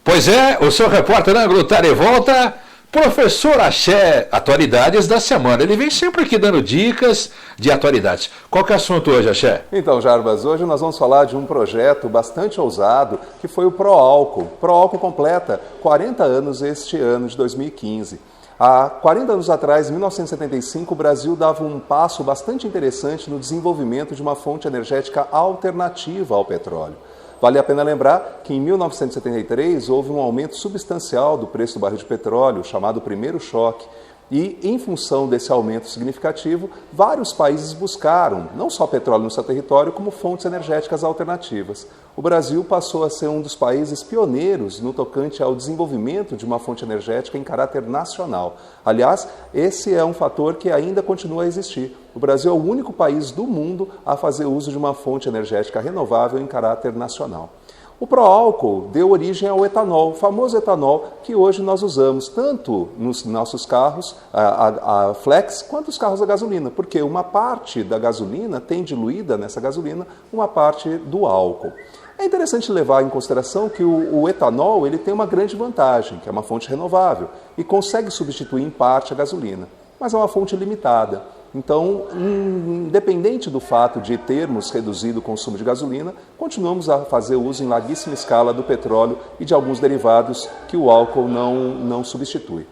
Pois é, o seu repórter Ângulo está de volta. Professor Axé, atualidades da semana. Ele vem sempre aqui dando dicas de atualidades. Qual que é o assunto hoje, Axé? Então, Jarbas, hoje nós vamos falar de um projeto bastante ousado, que foi o ProAlco. ProAlco completa 40 anos este ano de 2015. Há 40 anos atrás, em 1975, o Brasil dava um passo bastante interessante no desenvolvimento de uma fonte energética alternativa ao petróleo. Vale a pena lembrar que em 1973 houve um aumento substancial do preço do barril de petróleo, chamado primeiro choque, e em função desse aumento significativo, vários países buscaram não só petróleo no seu território, como fontes energéticas alternativas. O Brasil passou a ser um dos países pioneiros no tocante ao desenvolvimento de uma fonte energética em caráter nacional. Aliás, esse é um fator que ainda continua a existir. O Brasil é o único país do mundo a fazer uso de uma fonte energética renovável em caráter nacional. O ProAlco deu origem ao etanol, o famoso etanol que hoje nós usamos tanto nos nossos carros, a flex, quanto os carros a gasolina, porque uma parte da gasolina tem diluída nessa gasolina uma parte do álcool. É interessante levar em consideração que o etanol ele tem uma grande vantagem, que é uma fonte renovável e consegue substituir em parte a gasolina, mas é uma fonte limitada. Então, independente do fato de termos reduzido o consumo de gasolina, continuamos a fazer uso em larguíssima escala do petróleo e de alguns derivados que o álcool não substitui.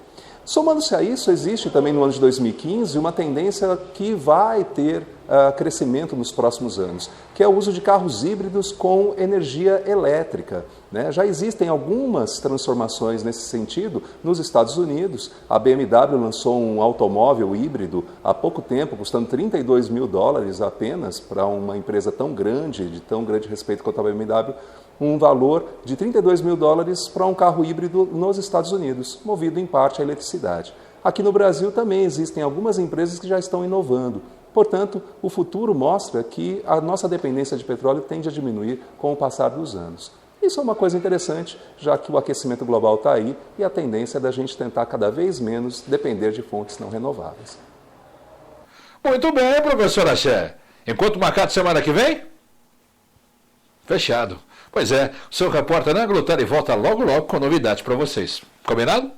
Somando-se a isso, existe também no ano de 2015 uma tendência que vai ter crescimento nos próximos anos, que é o uso de carros híbridos com energia elétrica. Já existem algumas transformações nesse sentido nos Estados Unidos. A BMW lançou um automóvel híbrido há pouco tempo, custando $32 mil apenas, para uma empresa tão grande, de tão grande respeito quanto a BMW, um valor de $32 mil para um carro híbrido nos Estados Unidos, movido em parte à eletricidade. Aqui no Brasil também existem algumas empresas que já estão inovando. Portanto, o futuro mostra que a nossa dependência de petróleo tende a diminuir com o passar dos anos. Isso é uma coisa interessante, já que o aquecimento global está aí e a tendência é da gente tentar cada vez menos depender de fontes não renováveis. Muito bem, professor Axé. Enquanto marcado semana que vem? Fechado. Pois é, o seu repórter Ângulo está de volta logo com novidades para vocês. Combinado?